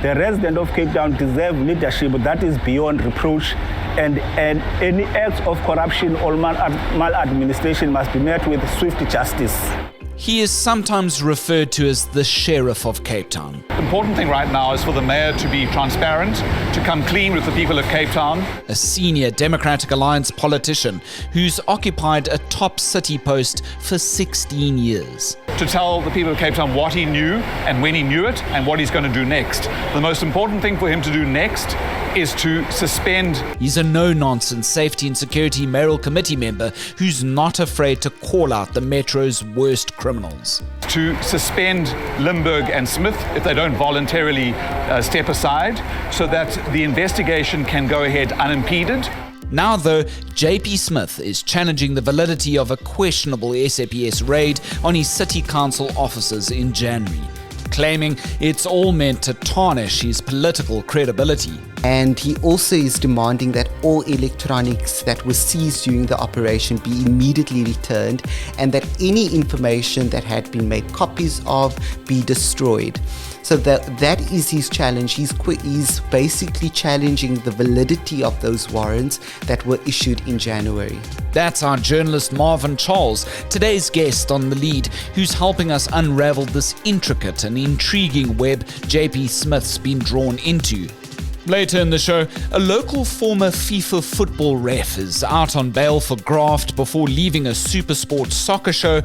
The residents of Cape Town deserve leadership that is beyond reproach, and any acts of corruption or maladministration must be met with swift justice. He is sometimes referred to as the Sheriff of Cape Town. The important thing right now is for the mayor to be transparent, to come clean with the people of Cape Town. A senior Democratic Alliance politician who's occupied a top city post for 16 years. To tell the people of Cape Town what he knew and when he knew it and what he's going to do next. The most important thing for him to do next is to suspend. He's a no-nonsense safety and security mayoral committee member who's not afraid to call out the Metro's worst criminals. To suspend Limburg and Smith if they don't voluntarily step aside, so that the investigation can go ahead unimpeded. Now, though, JP Smith is challenging the validity of a questionable SAPS raid on his city council offices in January, claiming it's all meant to tarnish his political credibility. And he also is demanding that all electronics that was seized during the operation be immediately returned, and that any information that had been made copies of be destroyed. So that is his challenge. He's basically challenging the validity of those warrants that were issued in January. That's our journalist Marvin, today's guest on The Lead, who's helping us unravel this intricate and intriguing web JP Smith's been drawn into. Later in the show, a local former FIFA football ref is out on bail for graft before leaving a SuperSport soccer show.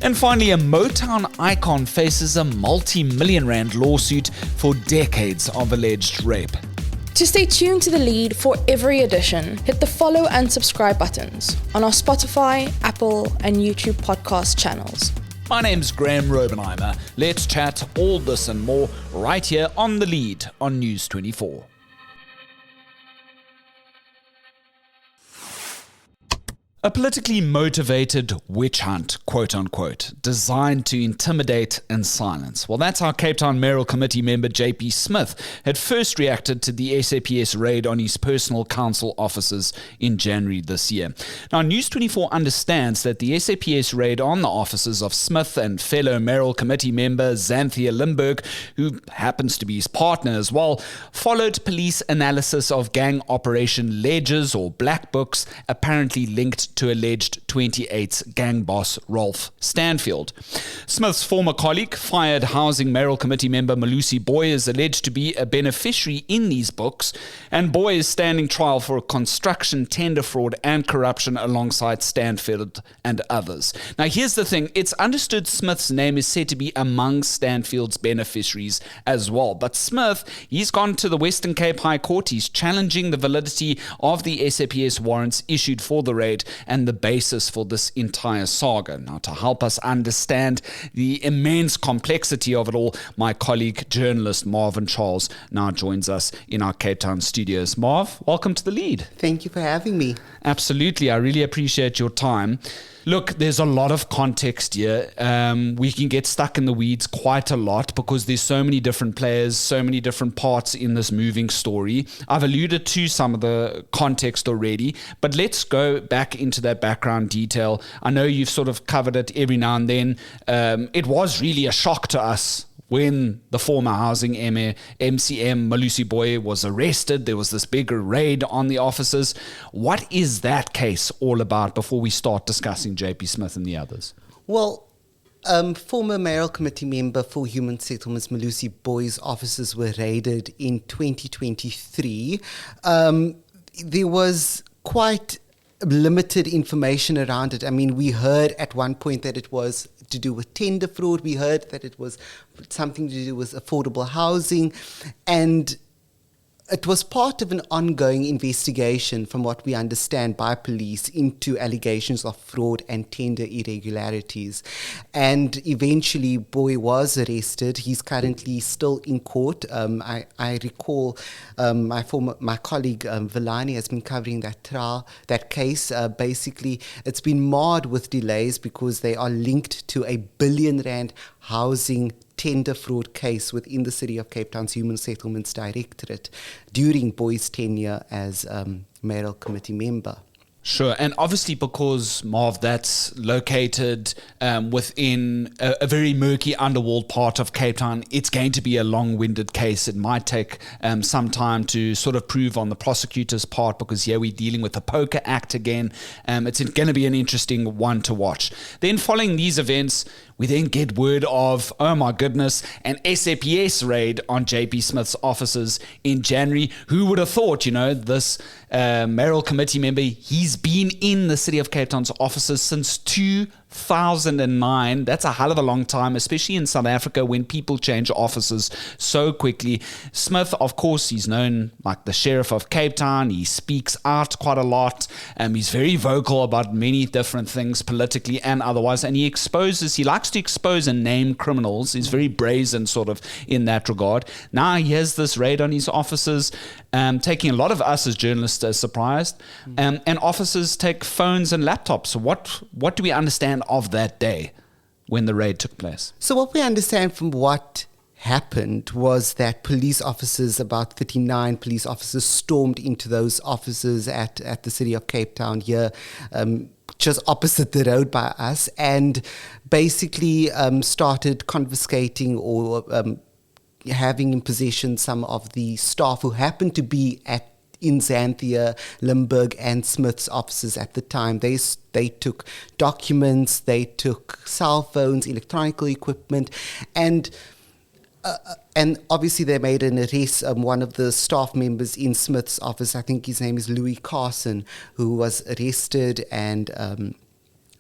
And finally, a Motown icon faces a multi-million rand lawsuit for decades of alleged rape. To stay tuned to The Lead for every edition, hit the follow and subscribe buttons on our Spotify, Apple, and YouTube podcast channels. My name's Graeme Raubenheimer. Let's chat all this and more right here on The Lead on News 24. A politically motivated witch hunt, quote unquote, designed to intimidate and silence. Well, that's how Cape Town Mayoral Committee member JP Smith had first reacted to the SAPS raid on his personal council offices in January this year. Now, News 24 understands that the SAPS raid on the offices of Smith and fellow Mayoral Committee member Xanthia Limburg, who happens to be his partner as well, followed police analysis of gang operation ledgers or black books apparently linked to alleged 28's gang boss Ralph Standfield. Smith's former colleague, fired Housing Mayoral Committee member Malusi Booi, is alleged to be a beneficiary in these books, and Booi is standing trial for construction, tender fraud and corruption alongside Standfield and others. Now here's the thing, it's understood Smith's name is said to be among Standfield's beneficiaries as well, but Smith, he's gone to the Western Cape High Court. He's challenging the validity of the SAPS warrants issued for the raid and the basis for this entire saga. Now, to help us understand the immense complexity of it all, my colleague, journalist Marvin now joins us in our Cape Town studios. Marv, welcome to The Lead. Thank you for having me. Absolutely. I really appreciate your time. Look, there's a lot of context here. We can get stuck in the weeds quite a lot because there's so many different players, so many different parts in this moving story. I've alluded to some of the context already, but let's go back into that background detail. I know you've sort of covered it every now and then. It was really a shock to us when the former housing MCM Malusi Booi was arrested. There was this big raid on the offices. What is that case all about before we start discussing JP Smith and the others? Well, former Mayoral Committee member for Human Settlements Malusi Booi's offices were raided in 2023. There was quite limited information around it. I mean, we heard at one point that it was to do with tender fraud. We heard that it was something to do with affordable housing, and it was part of an ongoing investigation, from what we understand, by police into allegations of fraud and tender irregularities. And eventually, Booi was arrested. He's currently still in court. I recall my colleague Villani has been covering that case. Basically, it's been marred with delays because they are linked to a R1 billion housing tender fraud case within the City of Cape Town's Human Settlements Directorate during Booi's tenure as mayoral committee member. Sure, and obviously because, Marv, that's located within a very murky underworld part of Cape Town, it's going to be a long-winded case. It might take some time to sort of prove on the prosecutor's part, because here we're dealing with the Poker Act again. It's going to be an interesting one to watch. Then following these events, we then get word of, oh my goodness, an SAPS raid on JP Smith's offices in January. Who would have thought, this Mayoral committee member, he's been in the City of Cape Town's offices since 2009. That's a hell of a long time, especially in South Africa when people change offices so quickly. Smith, of course, he's known like the Sheriff of Cape Town. He speaks out quite a lot. He's very vocal about many different things politically and otherwise, and he likes to expose and name criminals. He's very brazen sort of in that regard. Now he has this raid on his offices, taking a lot of us as journalists as surprised, and officers take phones and laptops. What do we understand of that day when the raid took place? So what we understand from what happened was that police officers, about 39 police officers, stormed into those offices at the City of Cape Town here, just opposite the road by us, and basically started confiscating or having in possession some of the staff who happened to be in Xanthia, Limburg and Smith's offices at the time. They took documents, they took cell phones, electronic equipment, and obviously they made an arrest. One of the staff members in Smith's office, I think his name is Louis Carson, who was arrested, and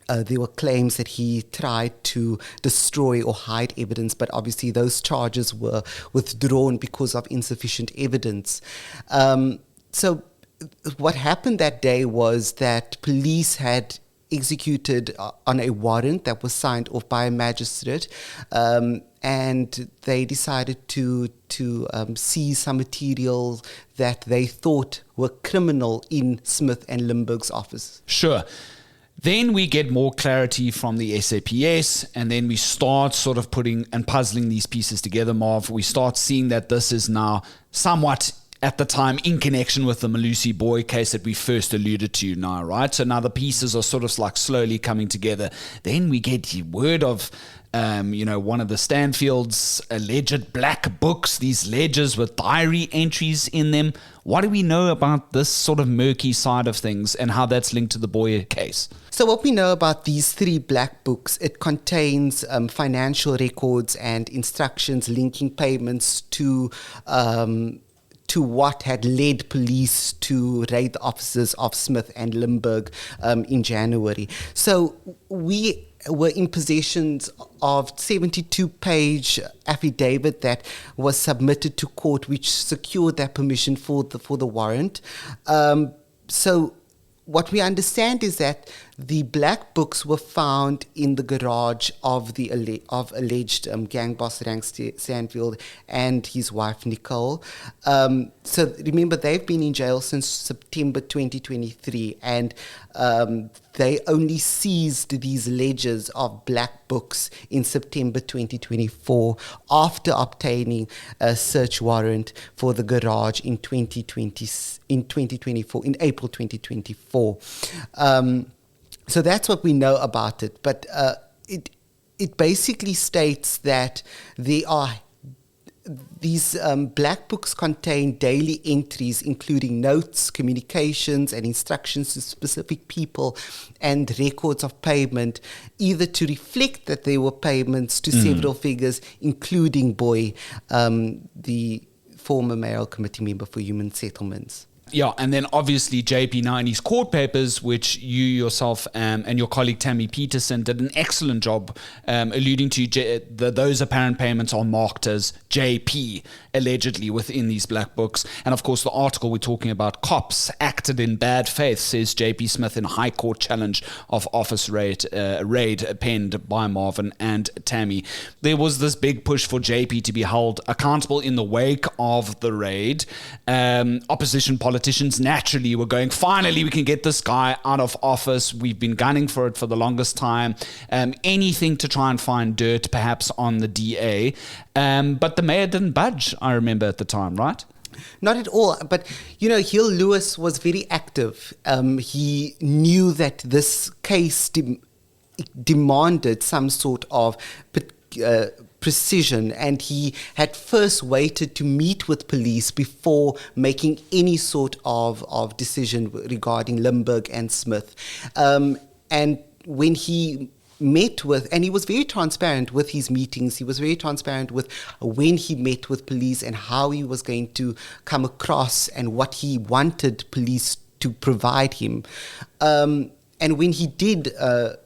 there were claims that he tried to destroy or hide evidence, but obviously those charges were withdrawn because of insufficient evidence. So what happened that day was that police had executed on a warrant that was signed off by a magistrate, and they decided to seize some material that they thought were criminal in Smith and Limburg's office. Sure. Then we get more clarity from the SAPS, and then we start sort of putting and puzzling these pieces together, Marv. We start seeing that this is now somewhat, at the time, in connection with the Malusi Booi case that we first alluded to now, right? So now the pieces are sort of like slowly coming together. Then we get word of, one of the Standfield's alleged black books, these ledgers with diary entries in them. What do we know about this sort of murky side of things and how that's linked to the Booi case? So what we know about these 3 black books, it contains financial records and instructions linking payments to what had led police to raid the offices of Smith and Limburg in January. So we were in possession of 72-page affidavit that was submitted to court, which secured that permission for the warrant. So what we understand is that the black books were found in the garage of the alleged gang boss Ralph Standfield and his wife Nicole. So remember, they've been in jail since September 2023, and they only seized these ledgers of black books in September 2024 after obtaining a search warrant for the garage in April 2024. So that's what we know about it. But it basically states that these black books contain daily entries, including notes, communications, and instructions to specific people, and records of payment, either to reflect that there were payments to several figures, including Booi, the former Mayoral Committee member for Human Settlements. Yeah, and then obviously JP now in his court papers, which you yourself and your colleague Tammy Peterson did an excellent job alluding to, those apparent payments are marked as JP, allegedly, within these black books. And of course, the article we're talking about, cops acted in bad faith, says JP Smith in High Court challenge of office raid penned by Marvin and Tammy. There was this big push for JP to be held accountable in the wake of the raid. Opposition politicians naturally were going, finally we can get this guy out of office. We've been gunning for it for the longest time. Anything to try and find dirt perhaps on the DA. But the mayor didn't budge, I remember at the time, right? Not at all. But, Hill Lewis was very active. He knew that this case demanded some sort of precision, and he had first waited to meet with police before making any sort of decision regarding Limburg and Smith. And when he met with, and he was very transparent with his meetings, he was very transparent with when he met with police and how he was going to come across and what he wanted police to provide him. And when he did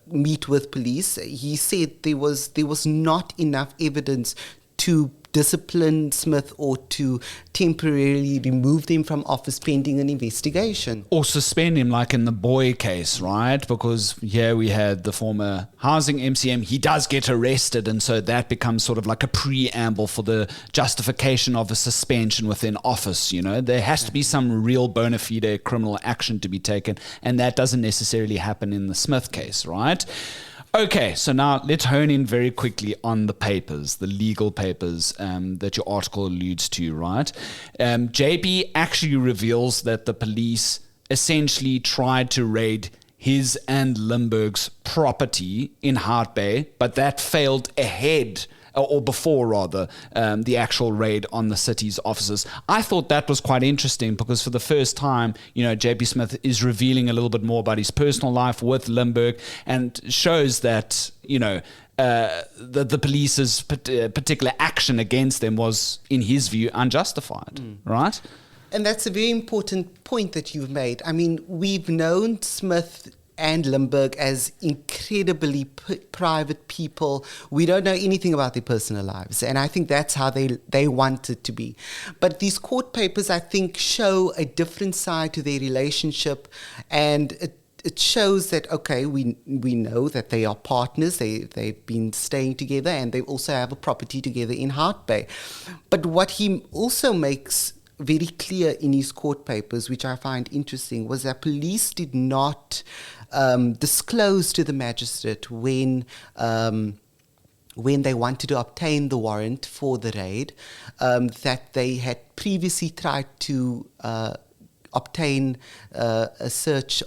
meet with police, he said there was not enough evidence to discipline Smith or to temporarily remove them from office pending an investigation. Or suspend him, like in the Booi case, right? Because here we had the former housing MCM. He does get arrested, and so that becomes sort of like a preamble for the justification of a suspension within office. There has to be some real bona fide criminal action to be taken, and that doesn't necessarily happen in the Smith case, right? Okay, so now let's hone in very quickly on the papers, the legal papers that your article alludes to, right? JP actually reveals that the police essentially tried to raid his and Limburg's property in Hart Bay, but that failed ahead or before rather, the actual raid on the city's offices. I thought that was quite interesting because for the first time, JP Smith is revealing a little bit more about his personal life with Limburg and shows that, the police's particular action against them was, in his view, unjustified, right? And that's a very important point that you've made. I mean, we've known Smith and Limburg as incredibly private people. We don't know anything about their personal lives, and I think that's how they want it to be. But these court papers, I think, show a different side to their relationship, and it shows that, okay, we know that they are partners, they've been staying together, and they also have a property together in Hart Bay. But what he also makes very clear in his court papers, which I find interesting, was that police did not disclose to the magistrate when they wanted to obtain the warrant for the raid, that they had previously tried to obtain a search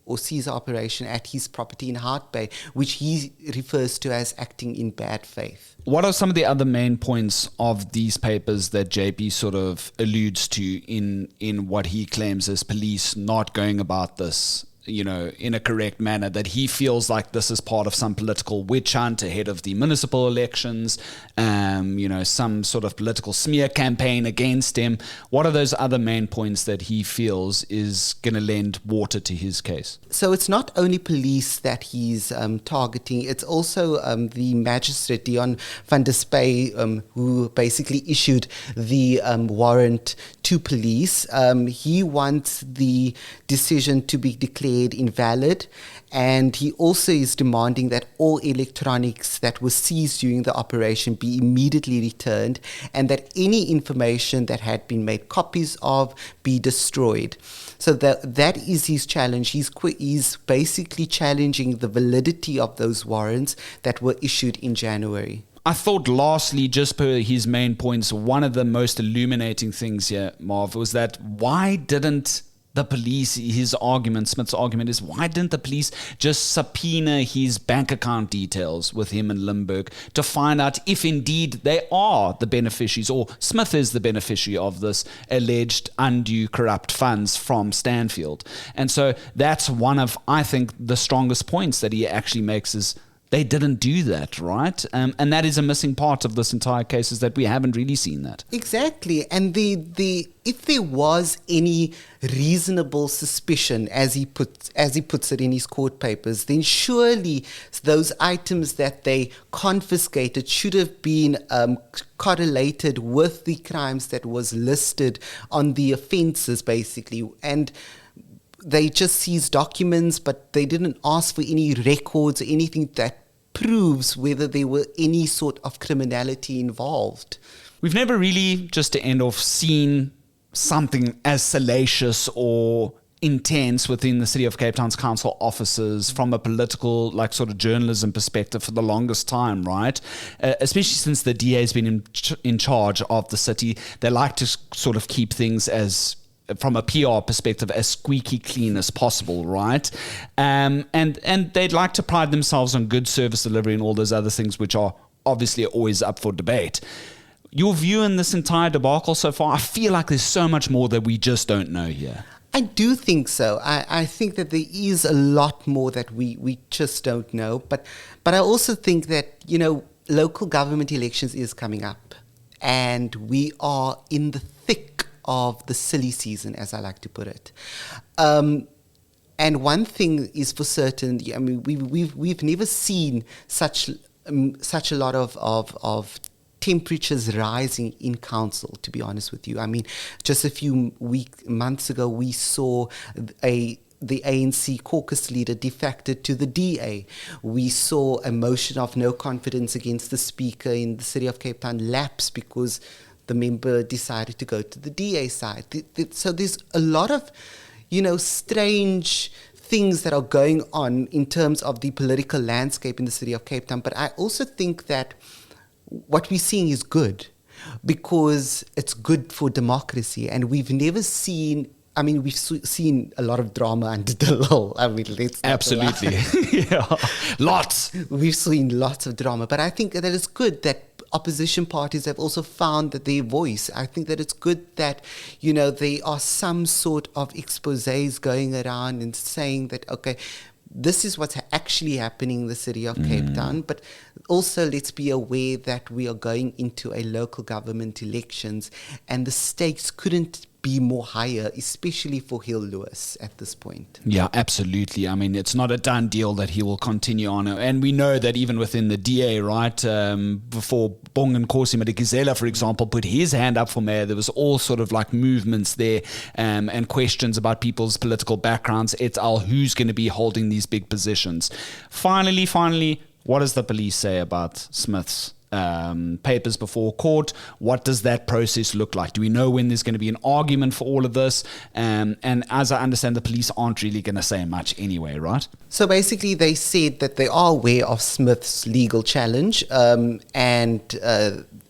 or seize operation at his property in Hart Bay, which he refers to as acting in bad faith. What are some of the other main points of these papers that JP sort of alludes to in what he claims as police not going about this, in a correct manner, that he feels like this is part of some political witch hunt ahead of the municipal elections, some sort of political smear campaign against him? What are those other main points that he feels is going to lend water to his case? So it's not only police that he's targeting, it's also the magistrate, Dion van der Spey, who basically issued the warrant to police. He wants the decision to be declared invalid, and he also is demanding that all electronics that were seized during the operation be immediately returned, and that any information that had been made copies of be destroyed. So that is his challenge. He's basically challenging the validity of those warrants that were issued in January. I thought, lastly, just per his main points, one of the most illuminating things here, Marv, was that why didn't the police, Smith's argument is, why didn't the police just subpoena his bank account details with him and Limburg to find out if indeed they are the beneficiaries, or Smith is the beneficiary of this alleged undue corrupt funds from Standfield? And so that's one of, I think, the strongest points that he actually makes is they didn't do that, right? And that is a missing part of this entire case, is that we haven't really seen that. Exactly. And if there was any reasonable suspicion, as he puts it in his court papers, then surely those items that they confiscated should have been correlated with the crimes that was listed on the offences, basically. And they just seized documents, but they didn't ask for any records or anything that proves whether there were any sort of criminality involved. We've never really, just to end off, seen something as salacious or intense within the City of Cape Town's council offices from a political, like, sort of journalism perspective for the longest time, right? Especially since the DA has been in charge of the city. They like to sort of keep things as, from a PR perspective, as squeaky clean as possible, right? And they'd like to pride themselves on good service delivery and all those other things, which are obviously always up for debate. Your view in this entire debacle so far? I feel like there's so much more that we just don't know here. I do think so. I think that there is a lot more that we just don't know. But I also think that, local government elections is coming up. And we are in the thick of the silly season, as I like to put it. And one thing is for certain, I mean, we've never seen such a lot of temperatures rising in council, to be honest with you. I mean, just a few months ago, we saw the ANC caucus leader defected to the DA. We saw a motion of no confidence against the speaker in the City of Cape Town lapse because the member decided to go to the DA side. So there's a lot of, strange things that are going on in terms of the political landscape in the City of Cape Town. But I also think that what we're seeing is good because it's good for democracy. And we've never seen, we've seen a lot of drama under the law. Let's absolutely. Yeah, lots. We've seen lots of drama. But I think that it's good that opposition parties have also found that their voice. I think that it's good that, there are some sort of exposés going around and saying that, okay, this is what's actually happening in the City of Cape Town. But also let's be aware that we are going into a local government elections and the stakes couldn't be more higher, especially for Hill Lewis at this point. Yeah, absolutely. I mean, it's not a done deal that he will continue on. And we know that even within the DA, right, before Bong and Nkosi Madikizela, for example, put his hand up for mayor, there was all sort of like movements there and questions about people's political backgrounds, et al., who's going to be holding these big positions. Finally, what does the police say about Smith's papers before court? What does that process look like? Do we know when there's going to be an argument for all of this? And as I understand, the police aren't really going to say much anyway, right? So basically they said that they are aware of Smith's legal challenge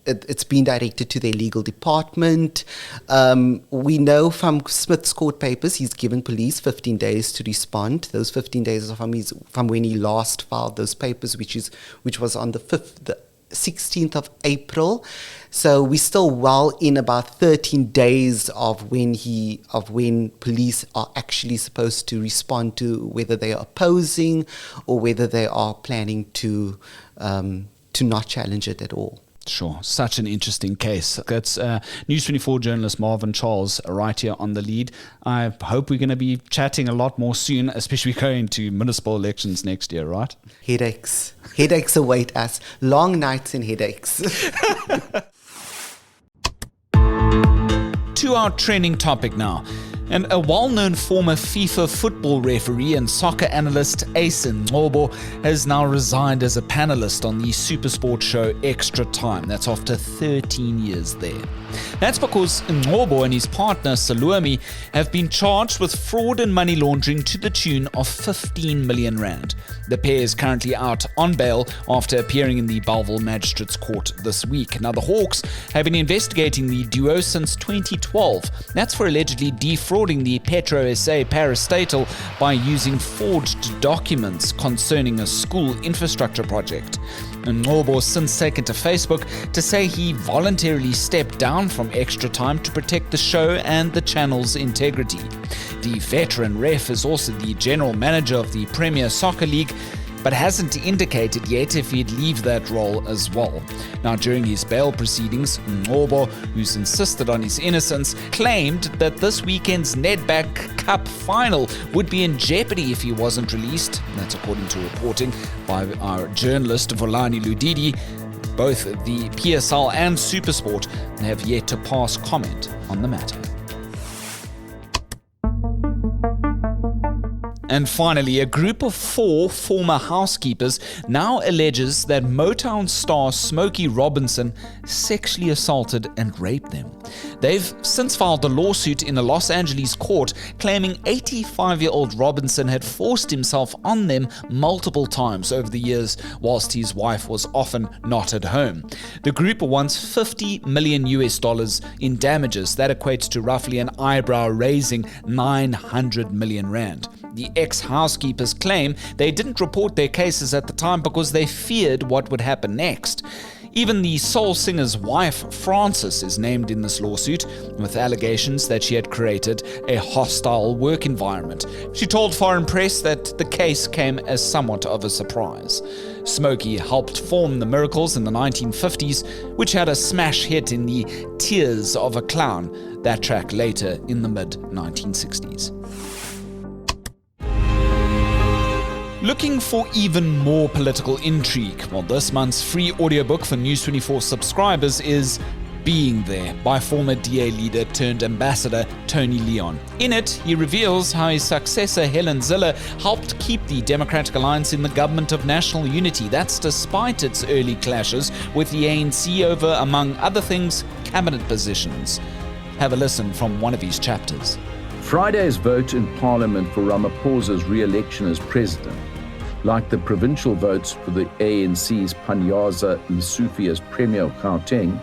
it's been directed to their legal department. We know from Smith's court papers, he's given police 15 days to respond. Those 15 days are from when he last filed those papers, which was on the 16th of April. So we're still well in about 13 days of when police are actually supposed to respond to whether they are opposing or whether they are planning to not challenge it at all. Sure. Such an interesting case. That's News 24 journalist Marvin Charles right here on The Lead. I hope we're going to be chatting a lot more soon, especially going to municipal elections next year, right? Headaches await us. Long nights and headaches. To our trending topic now. And a well-known former FIFA football referee and soccer analyst, Ace Ngobo, has now resigned as a panelist on the SuperSport show Extra Time. That's after 13 years there. That's because Ngobo and his partner, Saluami, have been charged with fraud and money laundering to the tune of 15 million rand. The pair is currently out on bail after appearing in the Bellville Magistrates Court this week. Now, the Hawks have been investigating the duo since 2012. That's for allegedly defrauding the PetroSA parastatal by using forged documents concerning a school infrastructure project. Ngobo since taken to Facebook to say he voluntarily stepped down from Extra Time to protect the show and the channel's integrity. The veteran ref is also the general manager of the Premier Soccer League, but hasn't indicated yet if he'd leave that role as well. Now, during his bail proceedings, Ngobo, who's insisted on his innocence, claimed that this weekend's Nedbank Cup final would be in jeopardy if he wasn't released. That's according to reporting by our journalist Volani Ludidi. Both the PSL and SuperSport have yet to pass comment on the matter. And finally, a group of 4 former housekeepers now alleges that Motown star Smokey Robinson sexually assaulted and raped them. They've since filed a lawsuit in a Los Angeles court claiming 85-year-old Robinson had forced himself on them multiple times over the years whilst his wife was often not at home. The group wants $50 million in damages. That equates to roughly an eyebrow-raising 900 million rand. The ex-housekeepers claim they didn't report their cases at the time because they feared what would happen next. Even the soul singer's wife, Frances, is named in this lawsuit, with allegations that she had created a hostile work environment. She told foreign press that the case came as somewhat of a surprise. Smokey helped form the Miracles in the 1950s, which had a smash hit in the Tears of a Clown, that track later in the mid-1960s. Looking for even more political intrigue? Well, this month's free audiobook for News 24 subscribers is Being There by former DA leader turned ambassador Tony Leon. In it, he reveals how his successor Helen Zille helped keep the Democratic Alliance in the government of national unity. That's despite its early clashes with the ANC over, among other things, cabinet positions. Have a listen from one of his chapters. Friday's vote in Parliament for Ramaphosa's re-election as president, like the provincial votes for the ANC's Panyaza Lesufi as Premier of Gauteng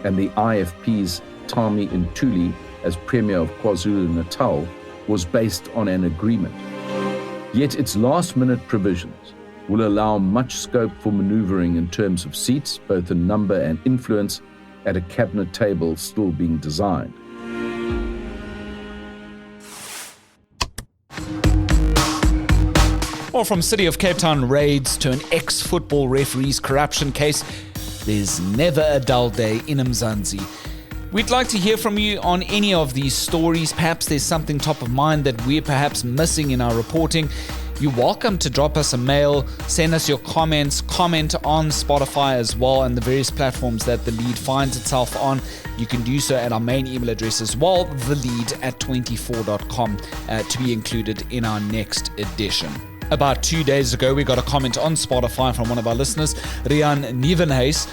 and the IFP's Tami Ntuli as Premier of KwaZulu-Natal, was based on an agreement. Yet its last-minute provisions will allow much scope for manoeuvring in terms of seats, both in number and influence, at a cabinet table still being designed. Well, from City of Cape Town raids to an ex-football referee's corruption case, there's never a dull day in Mzansi. We'd like to hear from you on any of these stories. Perhaps there's something top of mind that we're perhaps missing in our reporting. You're welcome to drop us a mail, send us your comments, comment on Spotify as well, and the various platforms that The Lead finds itself on. You can do so at our main email address as well, thelead@24.com, to be included in our next edition. About 2 days ago, we got a comment on Spotify from one of our listeners, Rian Nieuwenhuis.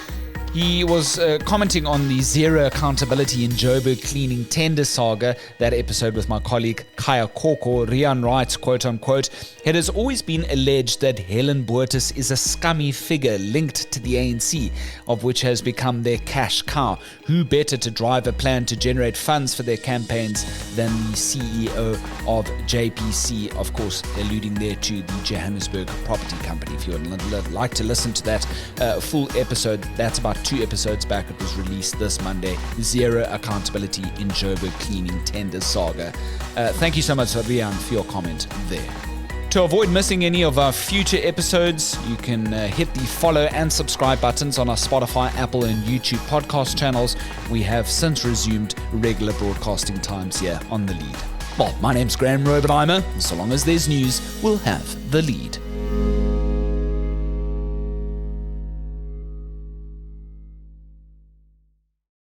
He was commenting on the zero accountability in Joburg cleaning tender saga, that episode with my colleague Kaya Koko. Rian writes, quote unquote, "It has always been alleged that Helen Boertes is a scummy figure linked to the ANC, of which has become their cash cow. Who better to drive a plan to generate funds for their campaigns than the CEO of JPC?" Of course, alluding there to the Johannesburg Property Company. If you would like to listen to that full episode, that's about 2 episodes back. It was released this Monday. Zero accountability in Joburg cleaning tender saga. Thank you so much, Rian, for your comment there. To avoid missing any of our future episodes, you can hit the follow and subscribe buttons on our Spotify, Apple, and YouTube podcast channels. We have since resumed regular broadcasting times here on The Lead. Well, my name's Graeme Raubenheimer. So long as there's news, we'll have The Lead.